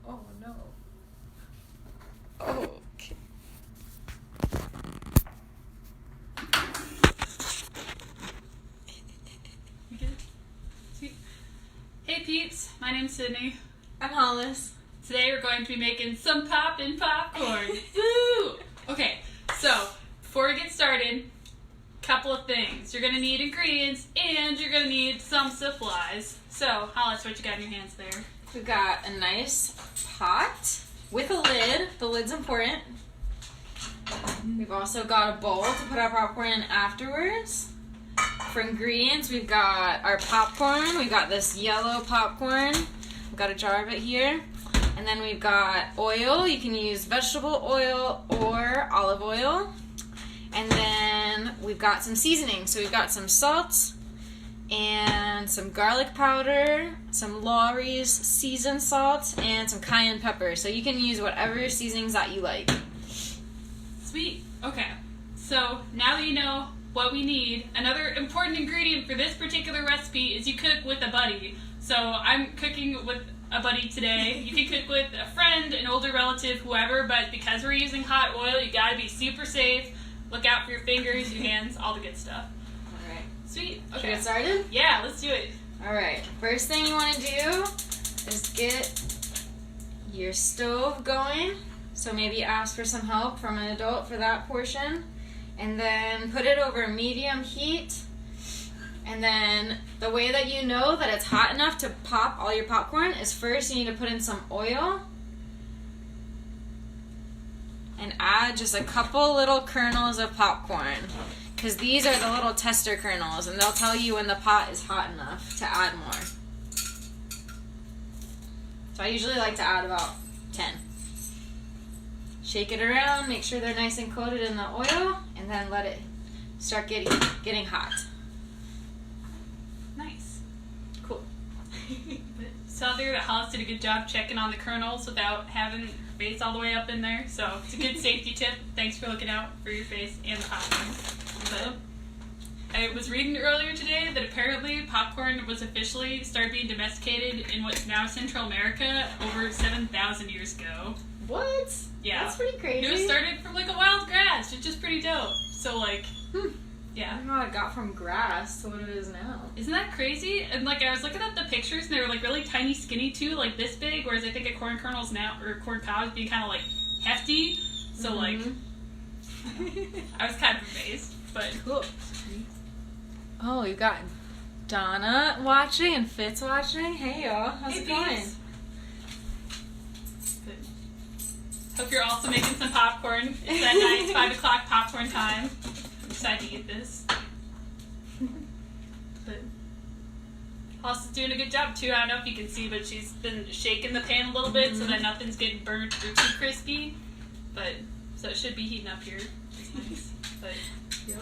Oh no. Okay. You good? Sweet. Hey peeps, my name's Sydney. I'm Hollis. Today we're going to be making some poppin' popcorn. Woo! Okay, so before we get started, couple of things. You're gonna need ingredients and you're gonna need some supplies. So, Hollis, what you got in your hands there? We've got a nice pot with a lid. The lid's important. We've also got a bowl to put our popcorn in afterwards. For ingredients, we've got our popcorn. We've got this yellow popcorn. We've got a jar of it here. And then we've got oil. You can use vegetable oil or olive oil. And then we've got some seasoning. So we've got some salt and some garlic powder, some Lawry's seasoned salt, and some cayenne pepper. So you can use whatever seasonings that you like. Sweet. Okay. So now that you know what we need, another important ingredient for this particular recipe is you cook with a buddy. So I'm cooking with a buddy today. You can cook with a friend, an older relative, whoever, but because we're using hot oil, you gotta be super safe. Look out for your fingers, your hands, all the good stuff. Alright. Sweet. Should we Okay. get started? Yeah, let's do it. Alright. First thing you want to do is get your stove going. So maybe ask for some help from an adult for that portion. And then put it over medium heat. And then the way that you know that it's hot enough to pop all your popcorn is first you need to put in some oil. And add just a couple little kernels of popcorn. Because these are the little tester kernels. And they'll tell you when the pot is hot enough to add more. So I usually like to add about 10. Shake it around, make sure they're nice and coated in the oil, and then let it start getting hot. Nice. Cool. Saw there that Hollis did a good job checking on the kernels without having her face all the way up in there. So it's a good safety tip. Thanks for looking out for your face and the popcorn. But I was reading earlier today that apparently popcorn was officially started being domesticated in what's now Central America over 7,000 years ago. What? Yeah. That's pretty crazy. It was started from like a wild grass, which is pretty dope. So like, I yeah. don't know how it got from grass to what it is now. Isn't that crazy? And like I was looking at the pictures and they were like really tiny skinny too, like this big, whereas I think a corn kernel's now, or corn cob is being kind of like hefty. So like, I was kind of amazed, but Cool. Oh, you got Donna watching and Fitz watching. Hey y'all, how's Hey, it going? peeps. Hope you're also making some popcorn. It's that nice 5 o'clock popcorn time. I'm excited to eat this. But Hollis is doing a good job too. I don't know if you can see, but she's been shaking the pan a little bit so that nothing's getting burnt or too crispy. But so it should be heating up here. It's nice. But Yep.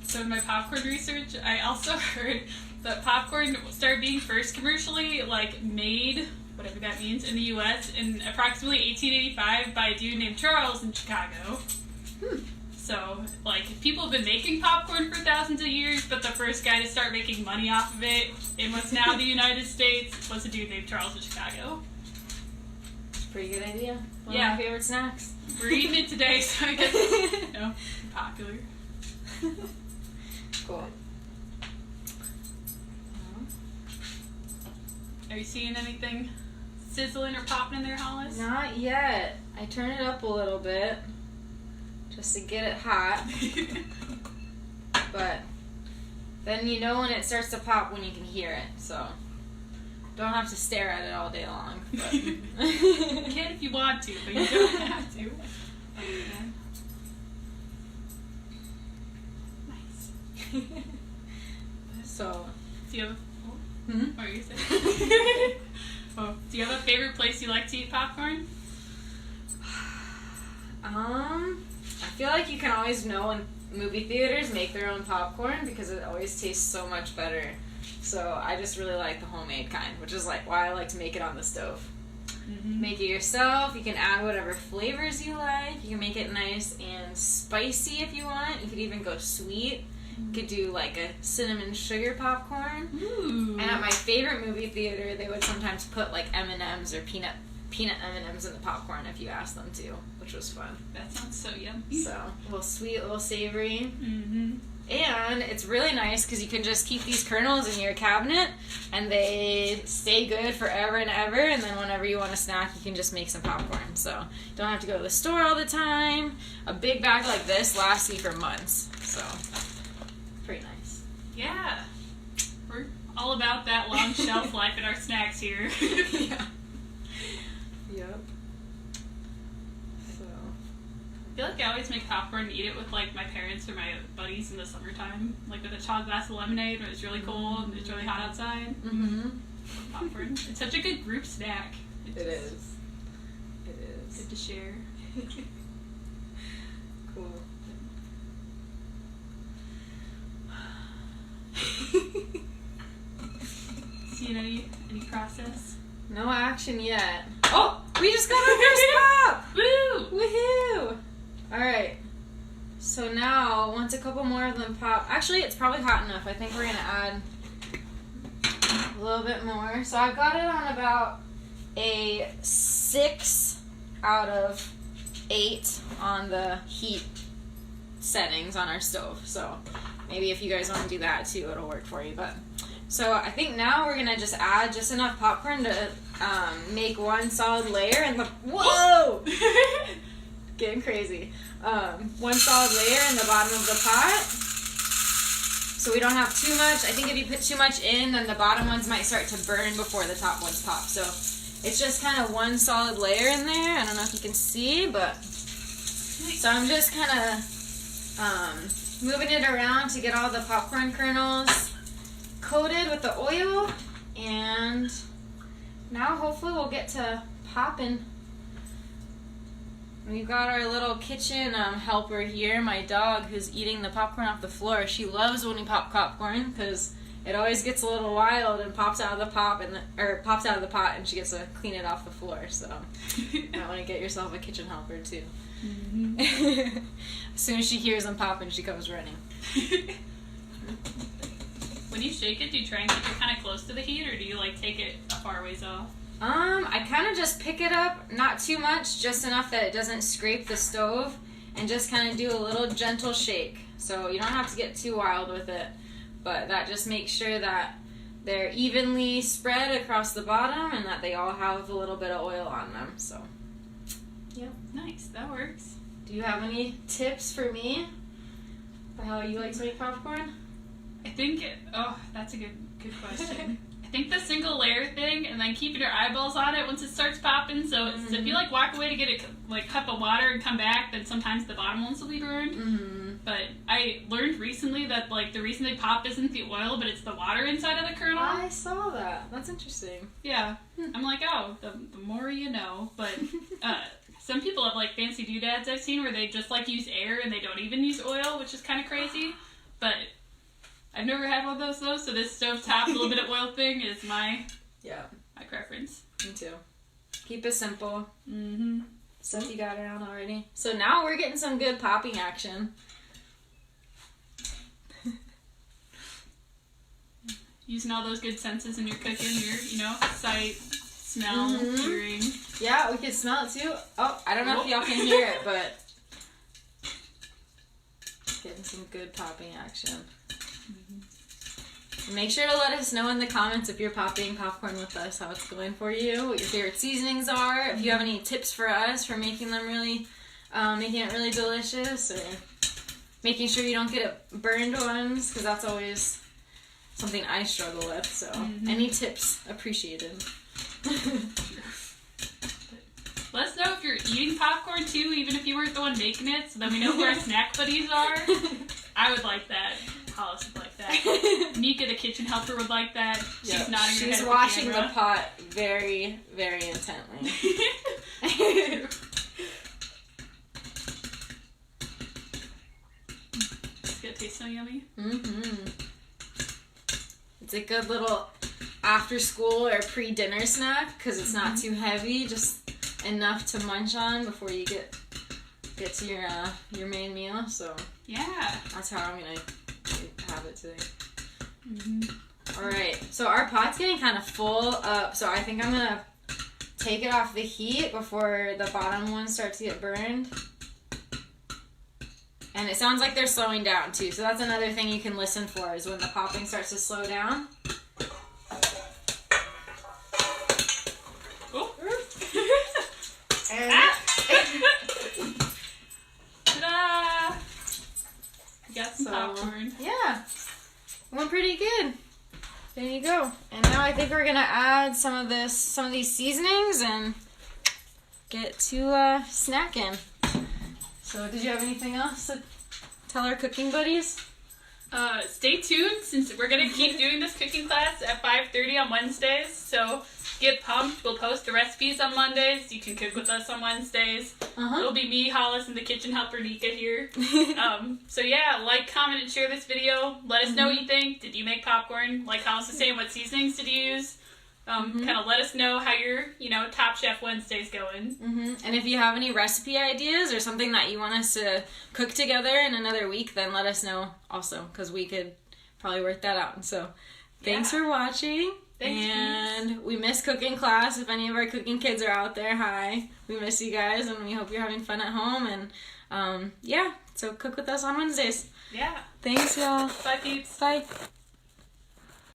so in my popcorn research, I also heard that popcorn started being first commercially like made, whatever that means, in the U.S. in approximately 1885 by a dude named Charles in Chicago. So, like, people have been making popcorn for thousands of years, but the first guy to start making money off of it in what's now the United States was a dude named Charles in Chicago. Pretty good idea. One Yeah. of my favorite snacks. We're eating it today, so I guess it's, you know, popular. Cool. Are you seeing anything sizzling or popping in there, Hollis? Not yet. I turn it up a little bit just to get it hot. But then you know when it starts to pop when you can hear it. So don't have to stare at it all day long. But. You can if you want to, but you don't have to. Okay. Nice. So. Do you have Hmm? what are you saying? Oh, do you have a favorite place you like to eat popcorn? I feel like you can always know when movie theaters make their own popcorn because it always tastes so much better. So I just really like the homemade kind, which is like why I like to make it on the stove. Mm-hmm. Make it yourself. You can add whatever flavors you like. You can make it nice and spicy if you want. You could even go sweet. You could do like a cinnamon sugar popcorn. Ooh. And at my favorite movie theater, they would sometimes put like M&Ms or peanut peanut M&Ms in the popcorn if you ask them to, which was fun. That sounds so yummy. So, a little sweet, a little savory. Mm-hmm. And it's really nice because you can just keep these kernels in your cabinet and they stay good forever and ever. And then whenever you want a snack, you can just make some popcorn. So you don't have to go to the store all the time. A big bag like this lasts you for months. So pretty nice. Yeah. We're all about that long shelf life in our snacks here. Yeah. Yep. I feel like I always make popcorn and eat it with like my parents or my buddies in the summertime, like with a tall glass of lemonade when it's really cold and it's really hot outside. Mm-hmm. Popcorn. It's such a good group snack. It is. It is. Good to share. Cool. See any process? No action yet. Oh, we just got our first pop! Woo! Woohoo! Alright. So now, once a couple more of them pop, actually it's probably hot enough. I think we're gonna add a little bit more. So I've got it on about a 6 out of 8 on the heat settings on our stove. So maybe if you guys want to do that too, it'll work for you. But so I think now we're gonna just add just enough popcorn to make one solid layer in the whoa, getting crazy. One solid layer in the bottom of the pot, so we don't have too much. I think if you put too much in, then the bottom ones might start to burn before the top ones pop. So it's just kind of one solid layer in there. I don't know if you can see, but so I'm just kind of moving it around to get all the popcorn kernels coated with the oil, and now hopefully we'll get to popping. We've got our little kitchen helper here, my dog, who's eating the popcorn off the floor. She loves when we pop popcorn because it always gets a little wild and pops out of the pot, and she gets to clean it off the floor. So you might want to get yourself a kitchen helper too. Mm-hmm. As soon as she hears them popping, she comes running. When you shake it, do you try and keep it kind of close to the heat, or do you like take it a far ways off? I kind of just pick it up, not too much, just enough that it doesn't scrape the stove, and just kind of do a little gentle shake. So you don't have to get too wild with it, but that just makes sure that they're evenly spread across the bottom and that they all have a little bit of oil on them. So, yep. Nice, that works. Do you have any tips for me for how you like to make popcorn? I think, that's a good question. I think the single layer thing, and then keeping your eyeballs on it once it starts popping. So it's, if you like walk away to get a cup of water and come back, then sometimes the bottom ones will be burned. Mm-hmm. But I learned recently that like the reason they pop isn't the oil, but it's the water inside of the kernel. I saw that. That's interesting. Yeah, I'm like, the more you know. But some people have like fancy doodads I've seen where they just like use air and they don't even use oil, which is kind of crazy. But I've never had one of those though, so this stovetop, a little bit of oil thing is my preference. Me too. Keep it simple. Mm-hmm. Stuff you got around already. So now we're getting some good popping action. Using all those good senses in your cooking, your, sight, smell, hearing. Yeah, we can smell it too. Oh, I don't know if y'all can hear it, but getting some good popping action. Mm-hmm. Make sure to let us know in the comments if you're popping popcorn with us, how it's going for you, what your favorite seasonings are, if you have any tips for us for making them making it really delicious, or making sure you don't get it burned ones, because that's always something I struggle with. So any tips appreciated. Let us know if you're eating popcorn too, even if you weren't the one making it, so that we know who our snack buddies are. I would like that. Hollis would like that. Nika, the kitchen helper, would like that. She's nodding her head. She's watching the pot very, very intently. It's gonna taste so yummy. Mm-hmm. It's a good little after school or pre-dinner snack because it's not too heavy, just enough to munch on before you get to your main meal. So yeah, that's how I'm gonna have it today. All right, so our pot's getting kind of full up, so I think I'm gonna take it off the heat before the bottom ones start to get burned. And it sounds like they're slowing down too, so that's another thing you can listen for is when the popping starts to slow down. Oh. And ta-da! We got some popcorn. Yeah, went pretty good. There you go. And now I think we're gonna add some of these seasonings and get to snacking. So, did you have anything else to tell our cooking buddies? Stay tuned since we're gonna keep doing this cooking class at 5:30 on Wednesdays. So get pumped. We'll post the recipes on Mondays. You can cook with us on Wednesdays. It'll be me, Hollis, and the kitchen helper Nika here. So yeah, like, comment, and share this video. Let us know what you think. Did you make popcorn? Like Hollis was saying, what seasonings did you use? Kind of let us know how your, Top Chef Wednesday's going. And if you have any recipe ideas or something that you want us to cook together in another week, then let us know also, because we could probably work that out. So, thanks for watching. Thanks, and we miss cooking class. If any of our cooking kids are out there, hi. We miss you guys, and we hope you're having fun at home. And, yeah, so cook with us on Wednesdays. Yeah. Thanks, y'all. Bye, peeps. Bye.